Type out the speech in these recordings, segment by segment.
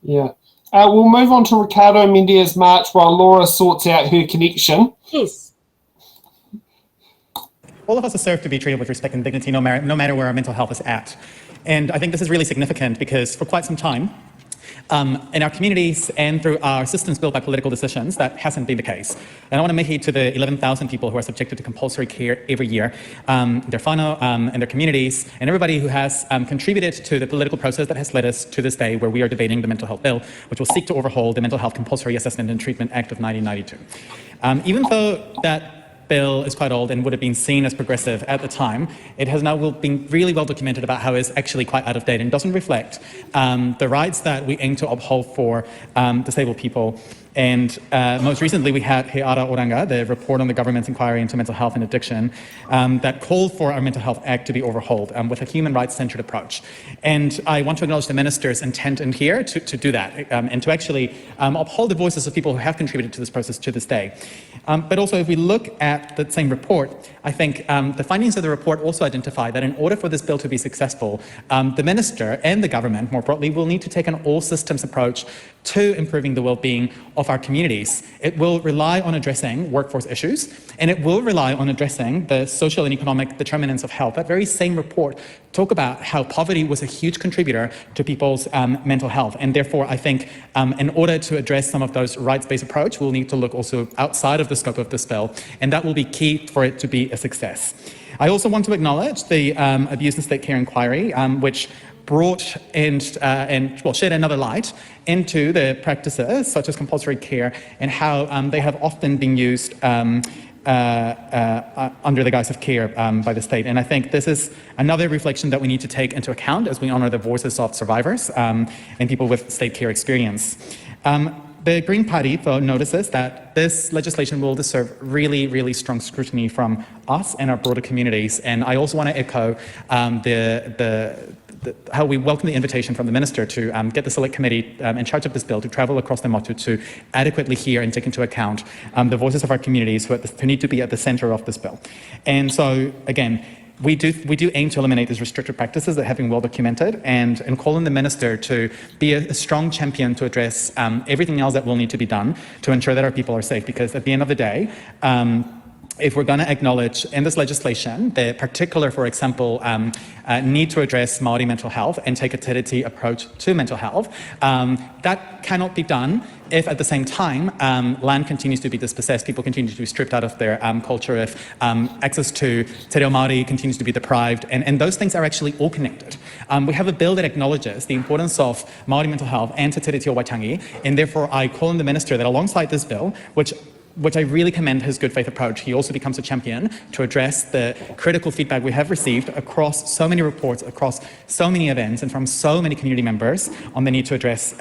Yeah. We'll move on to Ricardo Menedez March while Laura sorts out her connection. Yes. All of us deserve to be treated with respect and dignity no matter where our mental health is at. And I think this is really significant because for quite some time, in our communities and through our systems built by political decisions, that hasn't been the case. And I want to make it to the 11,000 people who are subjected to compulsory care every year, their whānau and their communities, and everybody who has contributed to the political process that has led us to this day where we are debating the mental health bill, which will seek to overhaul the Mental Health Compulsory Assessment and Treatment Act of 1992. Even though that bill is quite old and would have been seen as progressive at the time, it has now been really well documented about how it's actually quite out of date and doesn't reflect the rights that we aim to uphold for disabled people. And most recently, we had He Ara Oranga, the report on the government's inquiry into mental health and addiction, that called for our Mental Health Act to be overhauled with a human rights-centered approach. And I want to acknowledge the minister's intent in here to do that and to actually uphold the voices of people who have contributed to this process to this day. But also, if we look at the same report, I think the findings of the report also identify that in order for this bill to be successful, the minister and the government, more broadly, will need to take an all-systems approach to improving the well-being of our communities. It will rely on addressing workforce issues, and it will rely on addressing the social and economic determinants of health. That very same report talk about how poverty was a huge contributor to people's mental health. And therefore, I think in order to address some of those rights-based approach, we'll need to look also outside of the scope of this bill, and that will be key for it to be a success. I also want to acknowledge the Abuse and State Care Inquiry, which brought and shed another light into the practices such as compulsory care and how they have often been used under the guise of care by the state. And I think this is another reflection that we need to take into account as we honor the voices of survivors and people with state care experience. The Green Party, though, notices that this legislation will deserve really, really strong scrutiny from us and our broader communities. And I also want to echo how we welcome the invitation from the minister to get the select committee in charge of this bill to travel across the motu to adequately hear and take into account the voices of our communities who need to be at the center of this bill. And so, again, we do aim to eliminate these restrictive practices that have been well documented and call on the minister to be a strong champion to address everything else that will need to be done to ensure that our people are safe, because at the end of the day, if we're going to acknowledge in this legislation the particular, for example, need to address Māori mental health and take a Te Reti approach to mental health, that cannot be done if at the same time land continues to be dispossessed, people continue to be stripped out of their culture, if access to Te Reo Māori continues to be deprived, and those things are actually all connected. We have a bill that acknowledges the importance of Māori mental health and Te Reti o Waitangi, and therefore I call on the minister that alongside this bill, which I really commend his good faith approach, he also becomes a champion to address the critical feedback we have received across so many reports, across so many events, and from so many community members on the need to address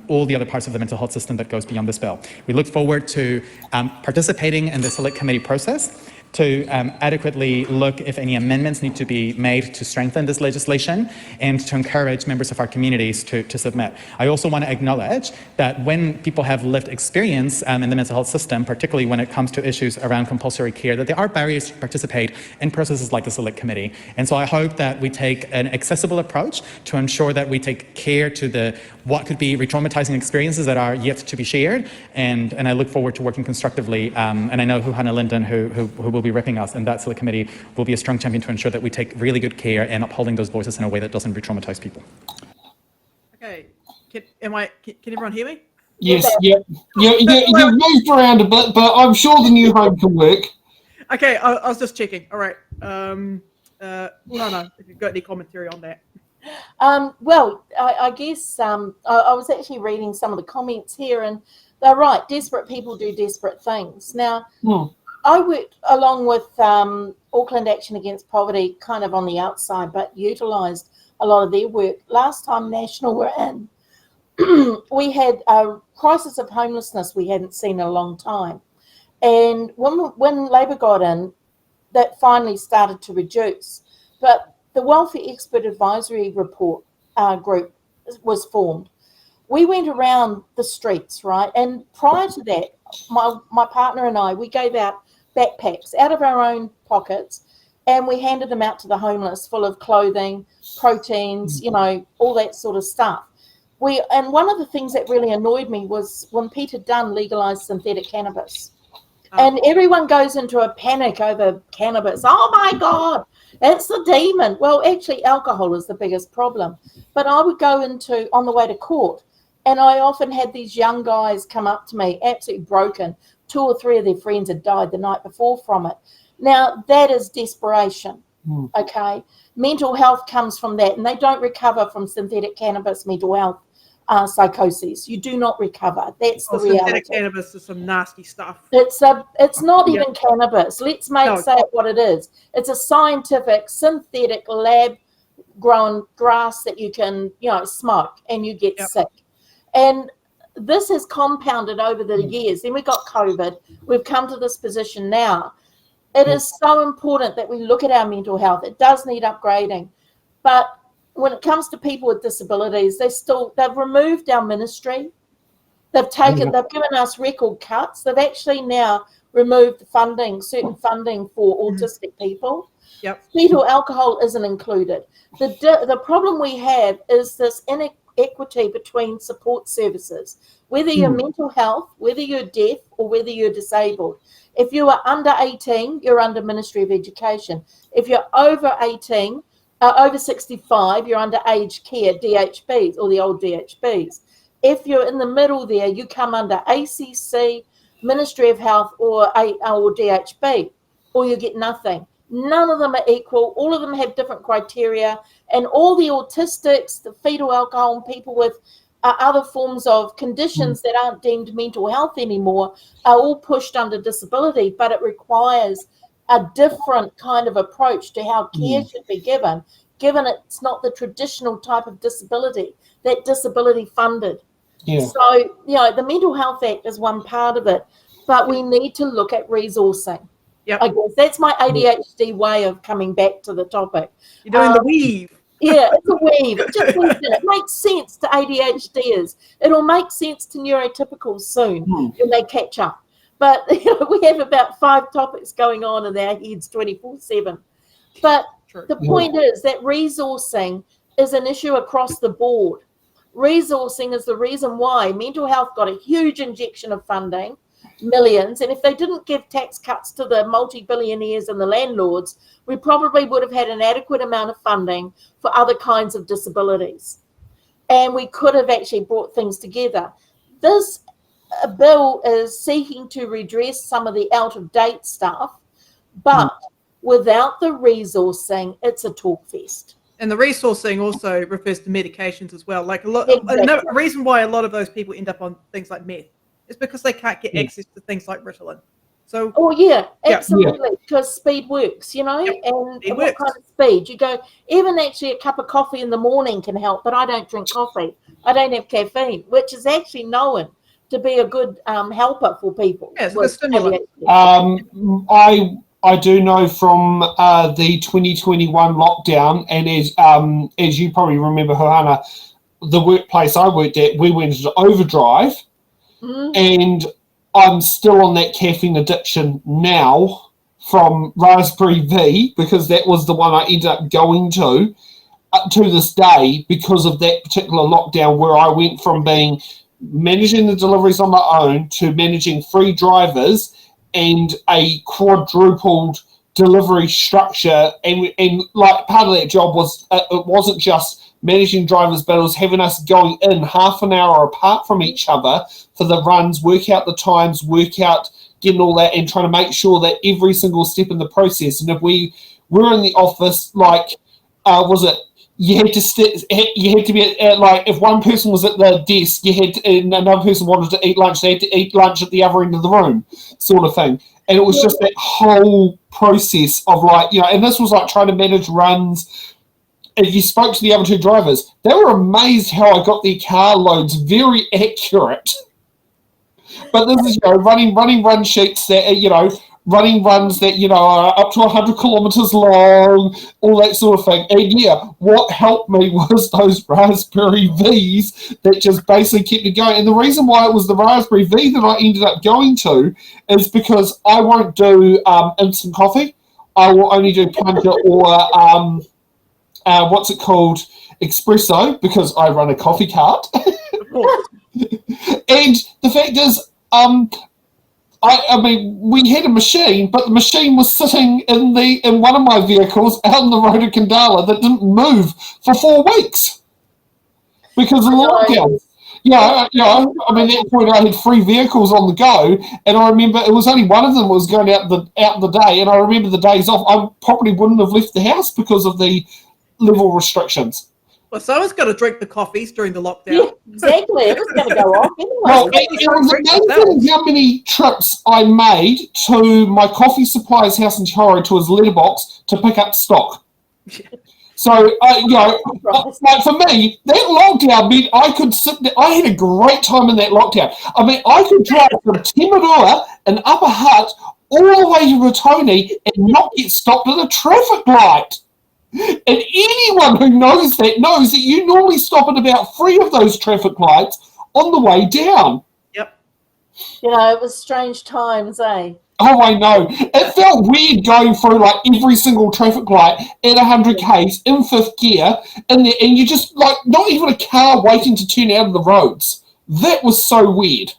all the other parts of the mental health system that goes beyond this bill. We look forward to participating in the select committee process to adequately look if any amendments need to be made to strengthen this legislation and to encourage members of our communities to submit. I also want to acknowledge that when people have lived experience in the mental health system, particularly when it comes to issues around compulsory care, that there are barriers to participate in processes like the Select Committee. And so I hope that we take an accessible approach to ensure that we take care to what could be re-traumatizing experiences that are yet to be shared. And I look forward to working constructively. And I know Huhana Linden, who will be repping us in that Select Committee, will be a strong champion to ensure that we take really good care in upholding those voices in a way that doesn't re-traumatize people. Okay, can everyone hear me? Yes, yeah. You've moved around a bit, but I'm sure the new home can work. Okay, I was just checking. All right. Huhana, if you've got any commentary on that. Well, I guess I was actually reading some of the comments here, and they're right. Desperate people do desperate things. Now, I worked along with Auckland Action Against Poverty kind of on the outside, but utilised a lot of their work. Last time National were in, we had a crisis of homelessness we hadn't seen in a long time. And when Labor got in, that finally started to reduce. But the Welfare Expert Advisory Report group was formed. We went around the streets, right? And prior to that, my partner and I, we gave out backpacks out of our own pockets, and we handed them out to the homeless full of clothing, proteins, all that sort of stuff. And one of the things that really annoyed me was when Peter Dunn legalized synthetic cannabis. And everyone goes into a panic over cannabis. Oh my God, it's the demon. Well, actually, alcohol is the biggest problem. But I would go on the way to court, and I often had these young guys come up to me, absolutely broken. 2 or 3 of their friends had died the night before from it. Now, that is desperation, okay? Mental health comes from that, and they don't recover from synthetic cannabis mental health psychoses. You do not recover. That's the reality. Synthetic cannabis is some nasty stuff. It's not even cannabis. Let's say it what it is. It's a scientific, synthetic, lab-grown grass that you can, smoke, and you get sick. And this has compounded over the years. Then we got COVID. We've come to this position now. It is so important that we look at our mental health. It does need upgrading, but when it comes to people with disabilities, they've removed our ministry. They've given us record cuts. They've actually now removed certain funding for autistic people. Fetal alcohol isn't included. The problem we have is this inequity between support services, whether you're mental health, whether you're deaf, or whether you're disabled. If you are under 18, you're under Ministry of Education. If you're over 18, over 65, you're under aged care, DHBs, or the old DHBs. If you're in the middle there, you come under ACC, Ministry of Health, or DHB, or you get nothing. None of them are equal. All of them have different criteria, and all the autistics, the fetal alcohol, and people with other forms of conditions that aren't deemed mental health anymore are all pushed under disability, but it requires a different kind of approach to how care should be given it's not the traditional type of disability, that disability funded. So, the Mental Health Act is one part of it, but we need to look at resourcing. I guess that's my ADHD way of coming back to the topic. You're doing the weave. Yeah, it's a weave. It makes sense to ADHDers. It'll make sense to neurotypicals soon when they catch up. But we have about 5 topics going on in our heads 24/7. But the point is that resourcing is an issue across the board. Resourcing is the reason why mental health got a huge injection of funding, millions. And if they didn't give tax cuts to the multi-billionaires and the landlords, we probably would have had an adequate amount of funding for other kinds of disabilities. And we could have actually brought things together. This bill is seeking to redress some of the out-of-date stuff, but without the resourcing, it's a talk fest. And the resourcing also refers to medications as well. Like a reason why a lot of those people end up on things like meth is because they can't get access to things like Ritalin. So, absolutely, because speed works, and what kind of speed? You go, even actually a cup of coffee in the morning can help, but I don't drink coffee. I don't have caffeine, which is actually known to be a good helper for people. Yeah, it's a good stimulant. I do know from the 2021 lockdown, and as you probably remember, Huhana, the workplace I worked at, we went into overdrive, and I'm still on that caffeine addiction now from Raspberry V, because that was the one I ended up going to this day because of that particular lockdown, where I went from managing the deliveries on my own to managing 3 drivers and a quadrupled delivery structure, and like part of that job was it wasn't just managing drivers, but it was having us going in half an hour apart from each other for the runs, work out the times, getting all that, and trying to make sure that every single step in the process. And if we were in the office, you had to be at, like, if one person was at the desk, and another person wanted to eat lunch, they had to eat lunch at the other end of the room, sort of thing. And it was just that whole process of and this was like trying to manage runs. If you spoke to the other 2 drivers, they were amazed how I got their car loads very accurate. But this is, running run sheets that, running runs that, are up to 100 kilometers long, all that sort of thing. And what helped me was those Raspberry Vs that just basically kept me going. And the reason why it was the Raspberry V that I ended up going to is because I won't do instant coffee. I will only do plunger or what's it called, espresso, because I run a coffee cart. And the fact is, I mean, we had a machine, but the machine was sitting in one of my vehicles out on the road of Kandala that didn't move for 4 weeks because of the lockdown. I mean, at that point I had 3 vehicles on the go, and I remember it was only one of them was going out the day, and I remember the days off, I probably wouldn't have left the house because of the level restrictions. Well, someone's got to drink the coffees during the lockdown. Yeah, exactly. It was going to go off anyway. Well, it was amazing how many trips I made to my coffee supplier's house in Charo to his letterbox to pick up stock. So, like for me, that lockdown meant I could sit there. I had a great time in that lockdown. I mean, I could drive from Timaroa and Upper Hutt all the way to Rotoni and not get stopped at a traffic light. And anyone who knows that you normally stop at about 3 of those traffic lights on the way down. Yep. It was strange times, eh? Oh, I know. It felt weird going through like every single traffic light at 100 k's in 5th gear, and you just like not even a car waiting to turn out of the roads. That was so weird.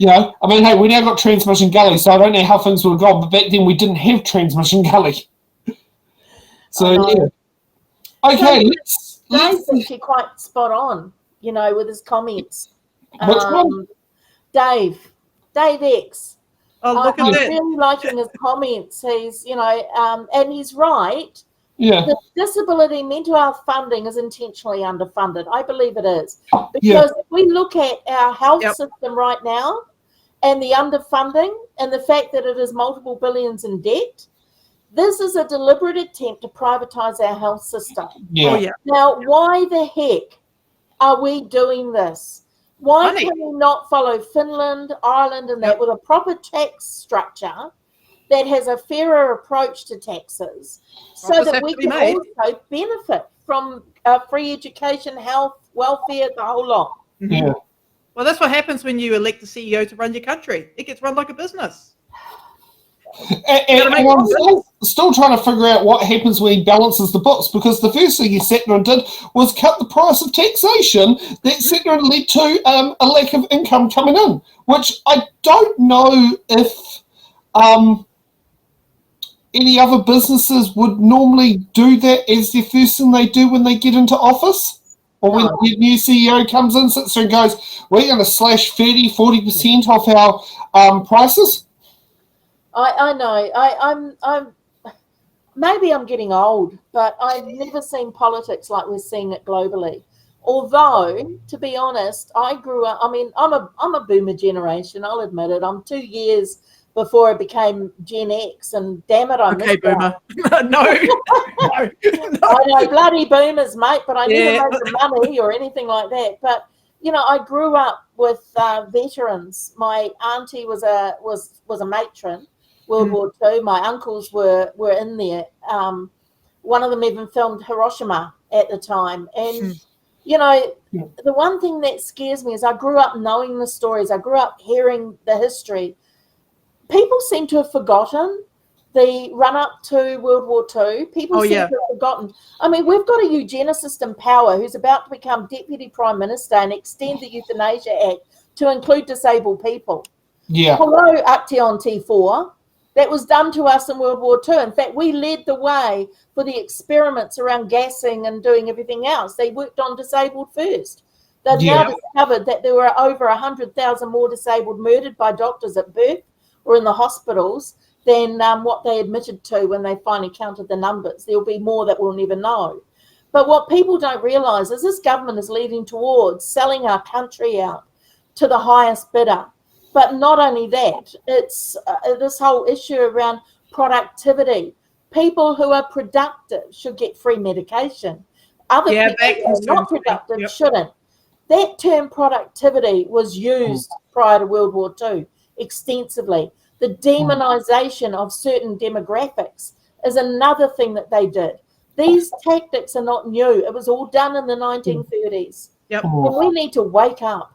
I mean, hey, we now got Transmission Gully, so I don't know how things would have gone, but back then we didn't have Transmission Gully. So, yeah. Okay, let's Dave's actually quite spot on, with his comments. Which one? Dave X. Oh, look at I'm that. really liking his comments. He's, and he's right. Yeah. The disability mental health funding is intentionally underfunded. I believe it is. Because if we look at our health system right now and the underfunding and the fact that it is multiple billions in debt, this is a deliberate attempt to privatise our health system. Yeah. Oh, yeah. Now, why the heck are we doing this? Why can we not follow Finland, Ireland, and that with a proper tax structure that has a fairer approach to taxes so that we can also benefit from free education, health, welfare, the whole lot? Yeah. Well, that's what happens when you elect a CEO to run your country. It gets run like a business. And I'm still trying to figure out what happens when he balances the books, because the first thing he sat there and did was cut the price of taxation that sat there and led to a lack of income coming in, which I don't know if any other businesses would normally do that as the first thing they do when they get into office, or when the new CEO comes in, sits there and goes, we're going to slash 40% off our prices. I know. I'm maybe I'm getting old, but I've never seen politics like we're seeing it globally. Although, to be honest, I grew up. I mean, I'm a boomer generation. I'll admit it. I'm 2 years before I became Gen X, and damn it, I missed boomer. No. I know, bloody boomers, mate. But I never made the money or anything like that. But I grew up with veterans. My auntie was a matron. World War II. My uncles were in there. One of them even filmed Hiroshima at the time. And, the one thing that scares me is I grew up knowing the stories. I grew up hearing the history. People seem to have forgotten the run-up to World War II. People seem to have forgotten. I mean, we've got a eugenicist in power who's about to become Deputy Prime Minister and extend the Euthanasia Act to include disabled people. Yeah. Hello, Acteon T4. That was done to us in World War II. In fact, we led the way for the experiments around gassing and doing everything else. They worked on disabled first. They've now discovered that there were over 100,000 more disabled murdered by doctors at birth or in the hospitals than what they admitted to when they finally counted the numbers. There'll be more that we'll never know. But what people don't realise is this government is leading towards selling our country out to the highest bidder. But not only that, it's this whole issue around productivity. People who are productive should get free medication. Other people who are not productive shouldn't. That term productivity was used prior to World War II extensively. The demonisation of certain demographics is another thing that they did. These tactics are not new. It was all done in the 1930s. And we need to wake up.